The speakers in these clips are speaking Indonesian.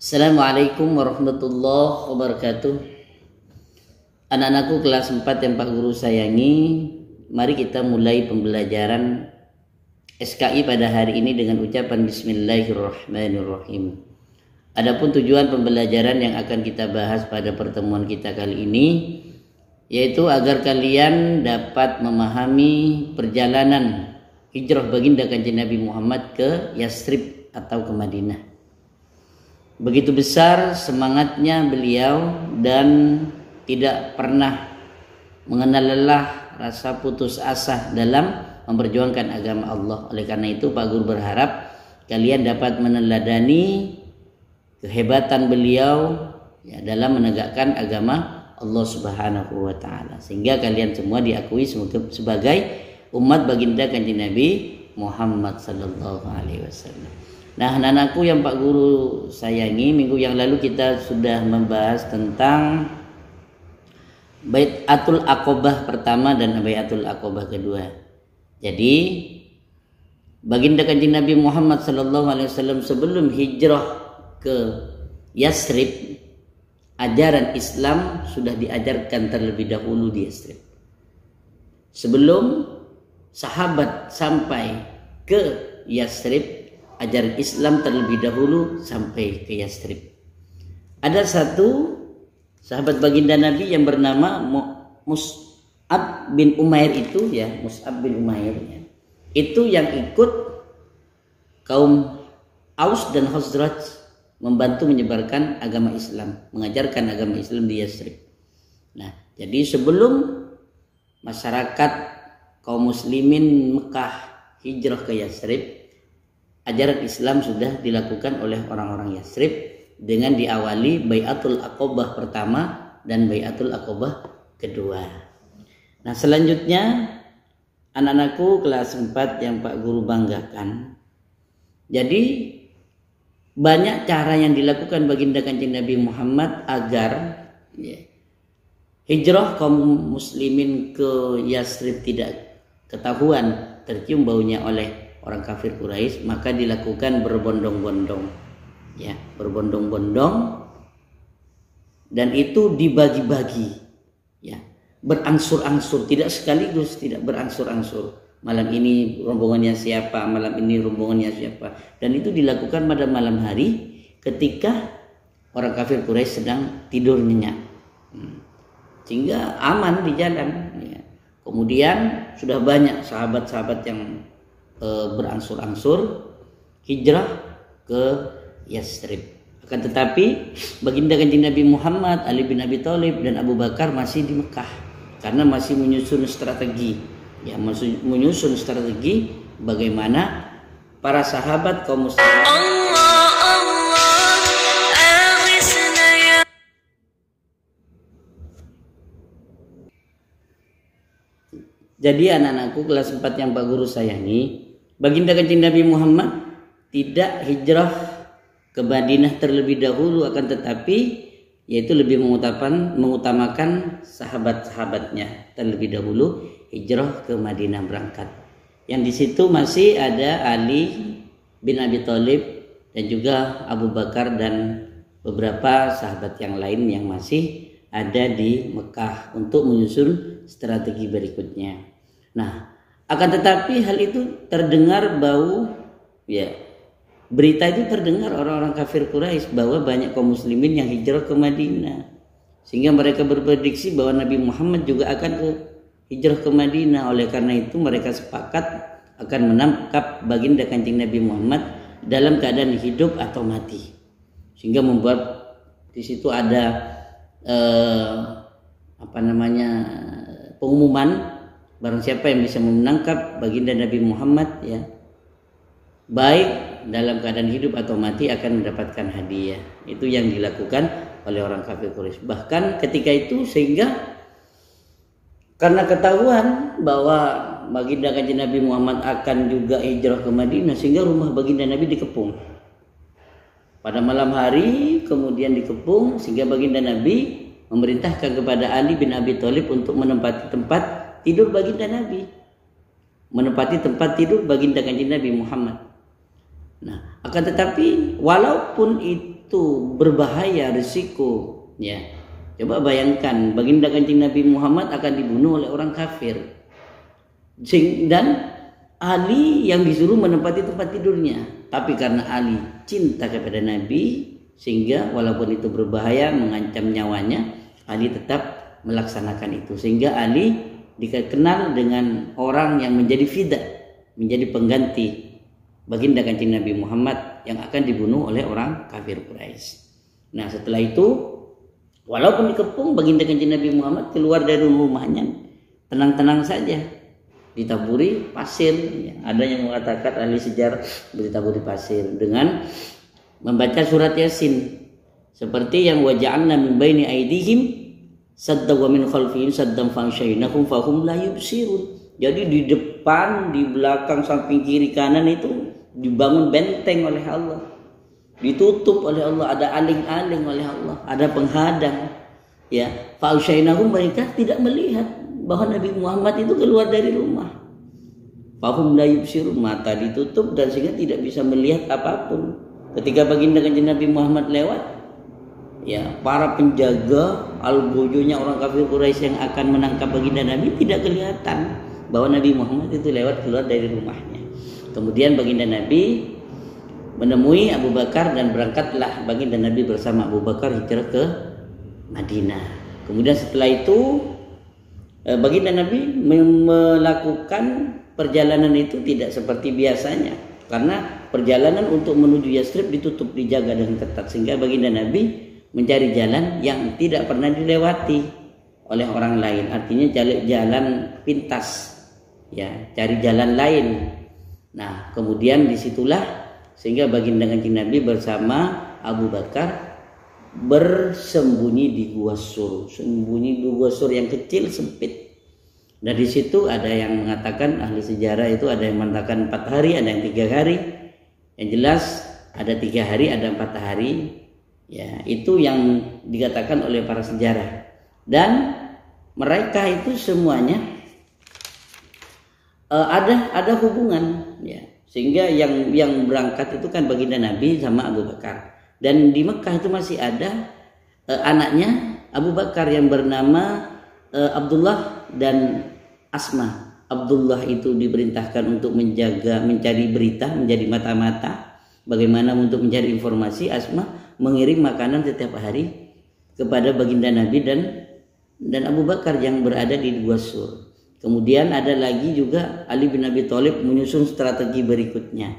Assalamualaikum warahmatullahi wabarakatuh. Anak-anakku kelas 4 yang Pak Guru sayangi, mari kita mulai pembelajaran SKI pada hari ini dengan ucapan Bismillahirrahmanirrahim. Adapun tujuan pembelajaran yang akan kita bahas pada pertemuan kita kali ini, yaitu agar kalian dapat memahami perjalanan hijrah baginda Kanjeng Nabi Muhammad ke Yathrib atau ke Madinah. Begitu besar semangatnya beliau dan tidak pernah mengenal lelah, rasa putus asa dalam memperjuangkan agama Allah. Oleh karena itu Pak Guru berharap kalian dapat meneladani kehebatan beliau dalam menegakkan agama Allah Subhanahu wa taala, sehingga kalian semua diakui sebagai umat baginda Kanjeng Nabi Muhammad sallallahu alaihi wasallam. Nah, anak-anakku yang Pak Guru sayangi, minggu yang lalu kita sudah membahas tentang Bai'atul Aqobah pertama dan Bai'atul Aqobah kedua. Jadi, baginda Kanjeng Nabi Muhammad sallallahu alaihi wasallam sebelum hijrah ke Yathrib, ajaran Islam sudah diajarkan terlebih dahulu di Yathrib. Sebelum sahabat sampai ke Yathrib, ajaran Islam terlebih dahulu sampai ke Yathrib. Ada satu sahabat baginda Nabi yang bernama Mus'ab bin Umair itu Mus'ab bin Umair itu yang ikut kaum Aus dan Khazraj membantu menyebarkan agama Islam, mengajarkan agama Islam di Yathrib. Nah, jadi sebelum masyarakat kaum muslimin Mekah hijrah ke Yathrib, ajaran Islam sudah dilakukan oleh orang-orang Yathrib dengan diawali Bai'atul Aqobah pertama dan Bai'atul Aqobah kedua. Nah, selanjutnya anak-anakku kelas 4 yang Pak Guru banggakan. Jadi banyak cara yang dilakukan baginda Kanjeng Nabi Muhammad agar hijrah kaum muslimin ke Yathrib tidak ketahuan, tercium baunya oleh orang kafir Quraisy, maka dilakukan berbondong-bondong, berbondong-bondong, dan itu dibagi-bagi, berangsur-angsur, tidak sekaligus, tidak berangsur-angsur. Malam ini rombongannya siapa, malam ini rombongannya siapa, dan itu dilakukan pada malam hari ketika orang kafir Quraisy sedang tidur nyenyak, sehingga aman di jalan. Kemudian sudah banyak sahabat-sahabat yang berangsur-angsur hijrah ke Yathrib. Akan tetapi baginda Kanjeng Nabi Muhammad, Ali bin Abi Thalib dan Abu Bakar masih di Mekah karena masih menyusun strategi, menyusun strategi bagaimana para sahabat kaum muslimin Jadi anak-anakku kelas 4 yang Pak Guru sayangi, baginda Kanjeng Nabi Muhammad tidak hijrah ke Madinah terlebih dahulu, akan tetapi yaitu lebih mengutamakan sahabat-sahabatnya terlebih dahulu hijrah ke Madinah berangkat. Yang di situ masih ada Ali bin Abi Thalib dan juga Abu Bakar dan beberapa sahabat yang lain yang masih ada di Mekah untuk menyusun strategi berikutnya. Nah, akan tetapi hal itu terdengar bau, berita itu terdengar orang-orang kafir Quraisy bahwa banyak kaum muslimin yang hijrah ke Madinah, sehingga mereka berprediksi bahwa Nabi Muhammad juga akan hijrah ke Madinah. Oleh karena itu mereka sepakat akan menangkap baginda Kanjeng Nabi Muhammad dalam keadaan hidup atau mati, sehingga membuat di situ ada pengumuman barang siapa yang bisa menangkap baginda Nabi Muhammad baik dalam keadaan hidup atau mati akan mendapatkan hadiah. Itu yang dilakukan oleh orang kafir Quraisy. Bahkan ketika itu sehingga karena ketahuan bahwa baginda Kanjeng Nabi Muhammad akan juga hijrah ke Madinah, sehingga rumah baginda Nabi dikepung pada malam hari, kemudian dikepung sehingga baginda Nabi memerintahkan kepada Ali bin Abi Thalib untuk menempati tempat tidur baginda Nabi, menempati tempat tidur baginda Kanjeng Nabi Muhammad. Nah, akan tetapi walaupun itu berbahaya, risiko, ya. Coba bayangkan baginda Kanjeng Nabi Muhammad akan dibunuh oleh orang kafir. Dan Ali yang disuruh menempati tempat tidurnya. Tapi karena Ali cinta kepada Nabi, sehingga walaupun itu berbahaya, mengancam nyawanya, Ali tetap melaksanakan itu. Sehingga Ali dikenal dengan orang yang menjadi fida, menjadi pengganti baginda Kanjeng Nabi Muhammad yang akan dibunuh oleh orang kafir Quraisy. Nah, setelah itu walaupun dikepung, baginda Kanjeng Nabi Muhammad keluar dari rumahnya tenang-tenang saja, ditaburi pasir. Ada yang mengatakan ahli sejarah ditaburi pasir dengan membaca surat Yasin, seperti yang waja'alna min baini aydihim sadda wa min khalfihim saddam fanshaynahum fahum la yubsirun. Jadi di depan, di belakang, samping, kiri, kanan itu dibangun benteng oleh Allah, ditutup oleh Allah, ada aling-aling oleh Allah, ada penghadang, ya. Fanshaynahum, mereka tidak melihat bahwa Nabi Muhammad itu keluar dari rumah. Fahum la yubsirun, mata ditutup dan sehingga tidak bisa melihat apapun. Ketika baginda Kanjeng Nabi Muhammad lewat, ya, para penjaga al-bujunya orang kafir Quraisy yang akan menangkap baginda Nabi tidak kelihatan bahwa Nabi Muhammad itu lewat keluar dari rumahnya. Kemudian baginda Nabi menemui Abu Bakar dan berangkatlah baginda Nabi bersama Abu Bakar hijrah ke Madinah. Kemudian setelah itu baginda Nabi melakukan perjalanan itu tidak seperti biasanya, karena perjalanan untuk menuju Yastrib ditutup, dijaga dengan ketat, sehingga baginda Nabi mencari jalan yang tidak pernah dilewati oleh orang lain. Artinya jalan pintas, ya, cari jalan lain. Nah, kemudian disitulah sehingga baginda Kanjeng Nabi bersama Abu Bakar bersembunyi di Gua Sur, sembunyi di Gua Sur yang kecil sempit. Dan di situ ada yang mengatakan, ahli sejarah itu ada yang mengatakan 4 hari, ada yang 3 hari. Yang jelas ada 3 hari, ada 4 hari. Ya, itu yang dikatakan oleh para sejarah. Dan mereka itu semuanya ada hubungan, ya. Sehingga yang berangkat itu kan baginda Nabi sama Abu Bakar. Dan di Mekah itu masih ada anaknya Abu Bakar yang bernama Abdullah dan Asma. Abdullah itu diperintahkan untuk mencari berita, menjadi mata-mata bagaimana untuk mencari informasi. Asma mengirim makanan setiap hari kepada baginda Nabi dan Abu Bakar yang berada di Gua Sur. Kemudian ada lagi juga Ali bin Abi Thalib menyusun strategi berikutnya.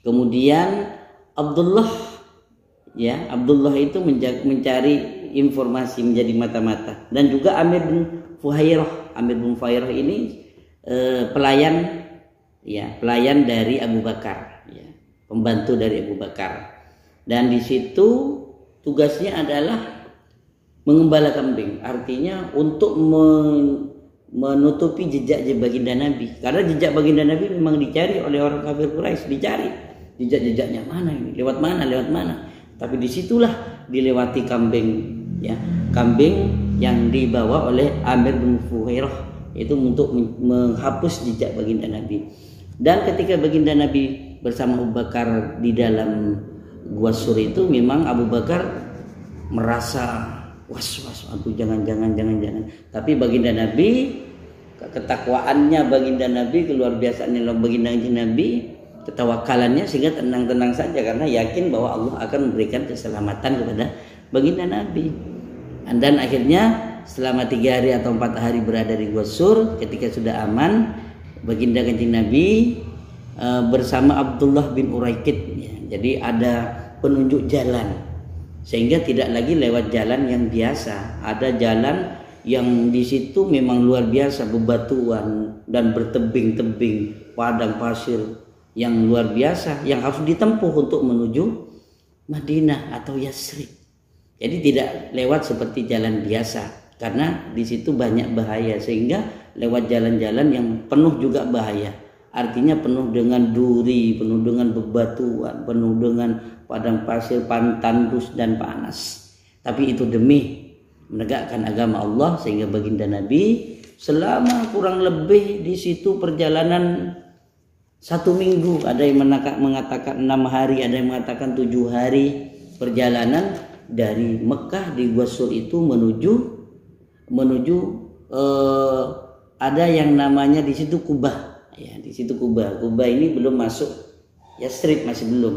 Kemudian Abdullah itu mencari informasi, menjadi mata-mata. Dan juga Amir bin Fuhairah ini pelayan dari Abu Bakar, ya, pembantu dari Abu Bakar. Dan di situ tugasnya adalah mengembala kambing, artinya untuk menutupi jejak baginda Nabi. Karena jejak baginda Nabi memang dicari oleh orang kafir Quraisy, dicari jejak-jejaknya mana ini, lewat mana. Tapi disitulah dilewati kambing, ya, kambing yang dibawa oleh Amir bin Fuhairah itu untuk menghapus jejak baginda Nabi. Dan ketika baginda Nabi bersama Abu Bakar di dalam Gua Sur itu, memang Abu Bakar merasa was-was, aku jangan. Tapi baginda Nabi, ketakwaannya baginda Nabi, keluar biasaannya baginda Nabi, ketawakalannya, sehingga tenang-tenang saja karena yakin bahwa Allah akan memberikan keselamatan kepada baginda Nabi. Dan akhirnya selama 3 hari atau 4 hari berada di Gua Sur, ketika sudah aman, baginda Kanjeng Nabi bersama Abdullah bin Uraikid, ya. Jadi ada penunjuk jalan, sehingga tidak lagi lewat jalan yang biasa. Ada jalan yang di situ memang luar biasa, bebatuan dan bertebing-tebing, padang pasir yang luar biasa, yang harus ditempuh untuk menuju Madinah atau Yastrib. Jadi tidak lewat seperti jalan biasa, karena di situ banyak bahaya, sehingga lewat jalan-jalan yang penuh juga bahaya. Artinya penuh dengan duri, penuh dengan bebatuan, penuh dengan padang pasir, tandus dan panas. Tapi itu demi menegakkan agama Allah, sehingga baginda Nabi selama kurang lebih di situ perjalanan 1 minggu. Ada yang mengatakan 6 hari, ada yang mengatakan 7 hari. perjalanan dari Mekah di Gua Sur itu menuju ada yang namanya di situ Kubah ya, di situ Kubah. Kubah ini belum masuk Yastrib, masih belum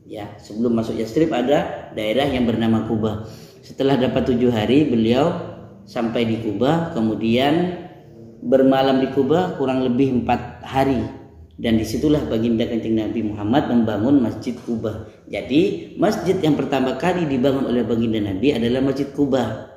ya. Sebelum masuk Yastrib ada daerah yang bernama Kubah. Setelah dapat 7 hari beliau sampai di Kubah, kemudian bermalam di Kubah kurang lebih 4 hari, dan disitulah baginda Kanjeng Nabi Muhammad membangun Masjid Kubah. Jadi masjid yang pertama kali dibangun oleh baginda Nabi adalah Masjid Kubah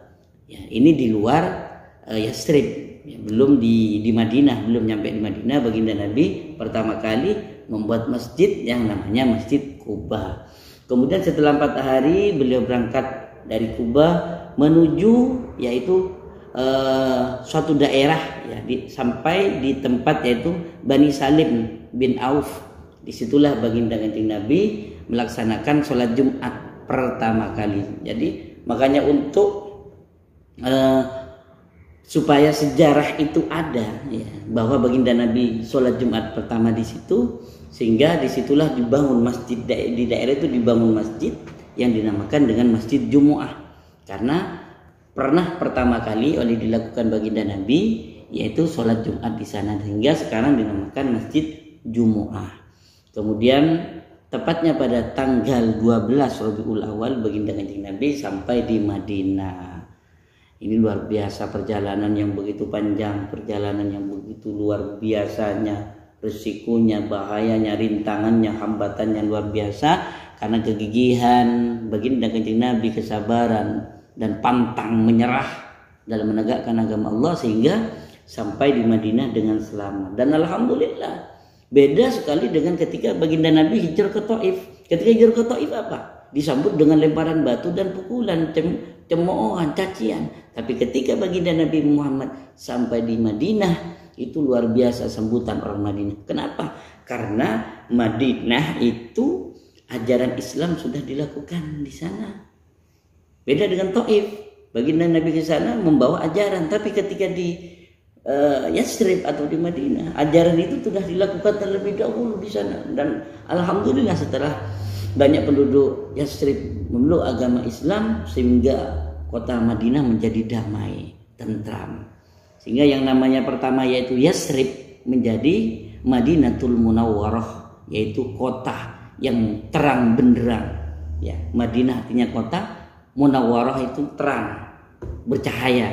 ya, ini di luar Yastrib ya, belum di Madinah, belum nyampe di Madinah. Baginda Nabi pertama kali membuat masjid yang namanya Masjid Kubah. Kemudian setelah 4 hari beliau berangkat dari Kubah menuju yaitu suatu daerah ya, sampai di tempat yaitu Bani Salim bin Auf. Disitulah baginda Kanjeng Nabi melaksanakan sholat Jumat pertama kali. Jadi makanya untuk supaya sejarah itu ada ya, bahwa baginda Nabi sholat Jumat pertama di situ, sehingga disitulah dibangun masjid, di daerah itu dibangun masjid yang dinamakan dengan Masjid Jumu'ah, karena pernah pertama kali oleh dilakukan baginda Nabi yaitu sholat Jumat di sana, sehingga sekarang dinamakan Masjid Jumu'ah. Kemudian tepatnya pada tanggal 12 Rabiul Awal baginda Kanjeng Nabi sampai di Madinah. Ini luar biasa perjalanan yang begitu panjang, perjalanan yang begitu luar biasanya, risikonya, bahayanya, rintangannya, hambatannya luar biasa. Karena kegigihan baginda Kanjeng Nabi, kesabaran dan pantang menyerah dalam menegakkan agama Allah, sehingga sampai di Madinah dengan selamat. Dan alhamdulillah beda sekali dengan ketika baginda Nabi hijrah ke Taif. Ketika hijrah ke Taif apa? Disambut dengan lemparan batu dan pukulan, cemoohan, cacian. Tapi ketika baginda Nabi Muhammad sampai di Madinah, itu luar biasa sambutan orang Madinah. Kenapa? Karena Madinah itu ajaran Islam sudah dilakukan di sana. Beda dengan Taif, baginda Nabi ke sana membawa ajaran, tapi ketika di Yastrib atau di Madinah, ajaran itu sudah dilakukan terlebih dahulu di sana. Dan alhamdulillah setelah banyak penduduk Yastrib memeluk agama Islam, sehingga kota Madinah menjadi damai, tentram. Sehingga yang namanya pertama yaitu Yastrib menjadi Madinatul Munawwarah, yaitu kota yang terang benderang ya. Madinah artinya kota, Munawwarah itu terang, bercahaya.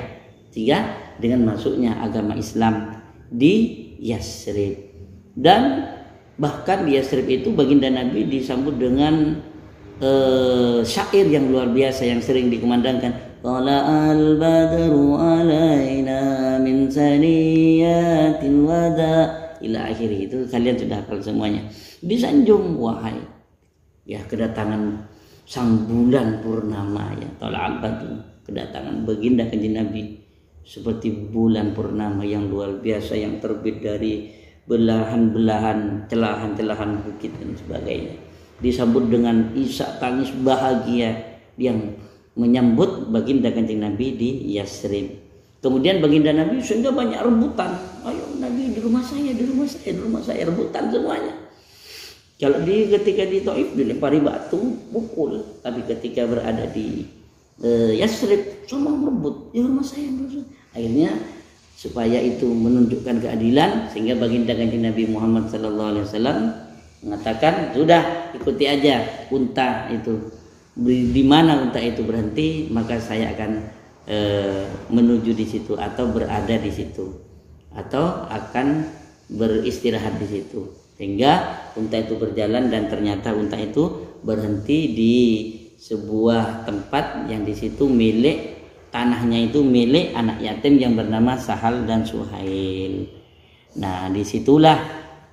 Sehingga dengan masuknya agama Islam di Yastrib, dan bahkan di Yastrib itu baginda Nabi disambut dengan syair yang luar biasa yang sering dikumandangkan. Qala al-badru alaina min saniyatil wada ila akhiri. Itu kalian sudah hafal semuanya. Disanjung wahai ya kedatangan sang bulan purnama ya, tala'al badru, kedatangan baginda Kanjeng Nabi seperti bulan purnama yang luar biasa yang terbit dari belahan-belahan, celahan-celahan bukit dan sebagainya. Disambut dengan isak tangis bahagia yang menyambut baginda Kanjeng Nabi di Yastrib. Kemudian baginda Nabi sehingga banyak rebutan. Ayo Nabi di rumah saya, di rumah saya, di rumah saya, rebutan semuanya. Kalau ketika di Taif dilempari batu, pukul, tapi ketika berada di Yastrib semua merebut, di rumah saya, di rumah saya. Akhirnya supaya itu menunjukkan keadilan, sehingga baginda Kanjeng Nabi Muhammad SAW mengatakan, sudah ikuti aja unta itu, di mana unta itu berhenti maka saya akan menuju di situ atau berada di situ atau akan beristirahat di situ. Sehingga unta itu berjalan dan ternyata unta itu berhenti di sebuah tempat yang di situ milik, tanahnya itu milik anak yatim yang bernama Sahal dan Suhail. Nah disitulah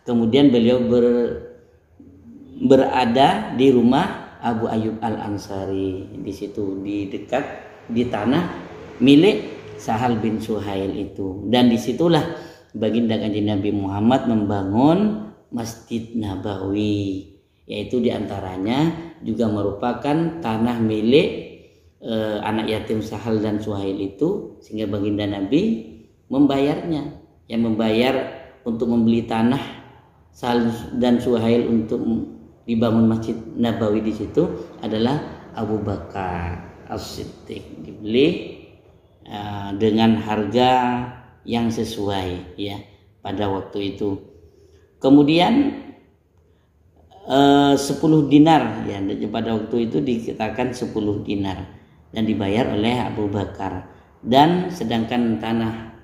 kemudian beliau berada di rumah Abu Ayyub Al-Ansari, di situ di dekat di tanah milik Sahal bin Suhail itu. Dan disitulah baginda Kanjeng Nabi Muhammad membangun Masjid Nabawi, yaitu diantaranya juga merupakan tanah milik anak yatim Sahal dan Suhail itu, sehingga baginda Nabi membayarnya, yang membayar untuk membeli tanah Sahal dan Suhail untuk dibangun Masjid Nabawi di situ adalah Abu Bakar As-Siddiq, dibeli dengan harga yang sesuai ya pada waktu itu. Kemudian 10 dinar ya, pada waktu itu dikatakan 10 dinar dan dibayar oleh Abu Bakar. Dan sedangkan tanah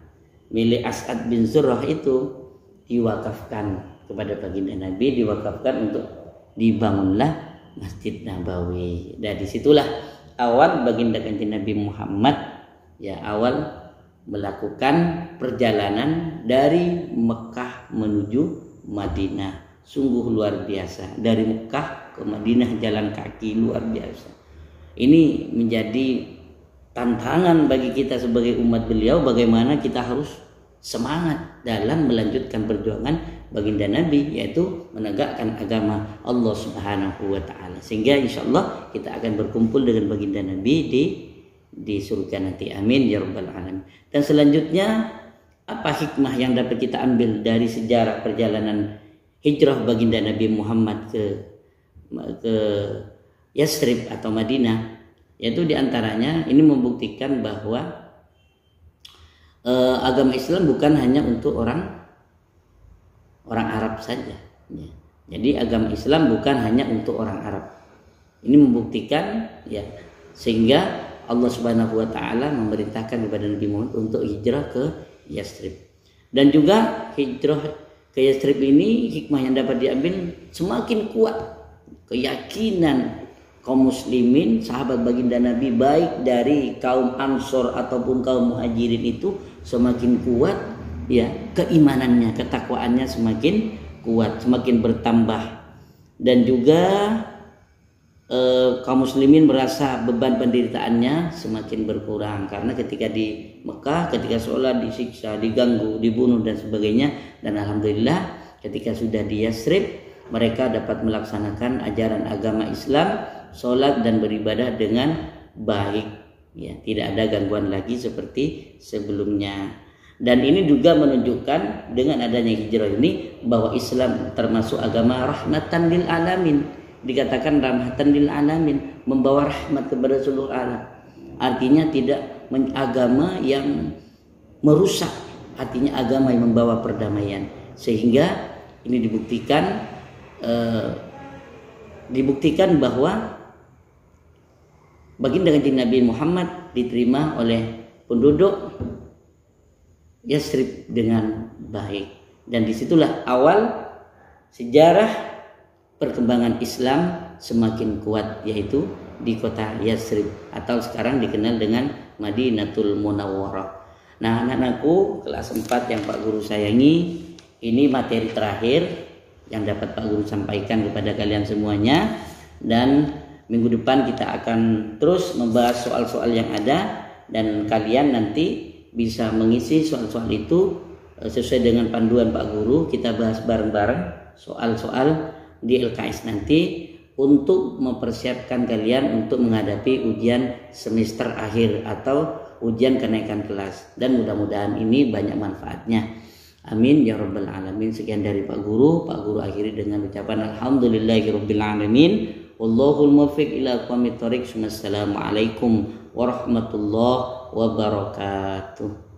milik As'ad bin Zurrah itu diwakafkan kepada baginda Nabi, diwakafkan untuk dibangunlah Masjid Nabawi. Dan disitulah awal baginda kanjeng Nabi Muhammad ya awal melakukan perjalanan dari Mekah menuju Madinah. Sungguh luar biasa, dari Mekah ke Madinah jalan kaki, luar biasa. Ini menjadi tantangan bagi kita sebagai umat beliau, bagaimana kita harus semangat dalam melanjutkan perjuangan baginda Nabi, yaitu menegakkan agama Allah Subhanahu wa taala. Sehingga insyaallah kita akan berkumpul dengan baginda Nabi di surga nanti. Amin ya rabbal alamin. Dan selanjutnya, apa hikmah yang dapat kita ambil dari sejarah perjalanan hijrah baginda Nabi Muhammad ke Yathrib atau Madinah? Yaitu diantaranya ini membuktikan bahwa agama Islam bukan hanya untuk orang Arab saja ya. Jadi agama Islam bukan hanya untuk orang Arab. Ini membuktikan ya, sehingga Allah Subhanahu wa taala memerintahkan kepada Nabi Muhammad untuk hijrah ke Yathrib. Dan juga hijrah ke Yathrib ini hikmah yang dapat diambil, semakin kuat keyakinan kaum muslimin, sahabat baginda Nabi, baik dari kaum Ansor ataupun kaum Muhajirin, itu semakin kuat ya keimanannya, ketakwaannya semakin kuat, semakin bertambah. Dan juga kaum muslimin merasa beban penderitaannya semakin berkurang, karena ketika di Mekah, ketika sholat disiksa, diganggu, dibunuh dan sebagainya. Dan alhamdulillah ketika sudah di Yathrib, mereka dapat melaksanakan ajaran agama Islam, sholat dan beribadah dengan baik ya, tidak ada gangguan lagi seperti sebelumnya. Dan ini juga menunjukkan dengan adanya hijrah ini bahwa Islam termasuk agama rahmatan lil alamin. Dikatakan rahmatan lil alamin, membawa rahmat kepada seluruh alam. Artinya tidak agama yang merusak, artinya agama yang membawa perdamaian. Sehingga ini dibuktikan bahwa baginda kanjeng Nabi Muhammad diterima oleh penduduk Yathrib dengan baik. Dan disitulah awal sejarah perkembangan Islam semakin kuat, yaitu di kota Yathrib atau sekarang dikenal dengan Madinatul Munawwarah. Nah, anak-anakku kelas 4 yang Pak Guru sayangi, ini materi terakhir yang dapat Pak Guru sampaikan kepada kalian semuanya. Dan minggu depan kita akan terus membahas soal-soal yang ada, dan kalian nanti bisa mengisi soal-soal itu sesuai dengan panduan Pak Guru. Kita bahas bareng-bareng soal-soal di LKS nanti untuk mempersiapkan kalian untuk menghadapi ujian semester akhir atau ujian kenaikan kelas. Dan mudah-mudahan ini banyak manfaatnya. Amin ya rabbal alamin. Sekian dari Pak Guru. Pak Guru akhiri dengan ucapan alhamdulillahirabbil alamin. Wallahul muwaffiq ila aqwamit thoriq. Wassalamualaikum warahmatullahi wabarakatuh.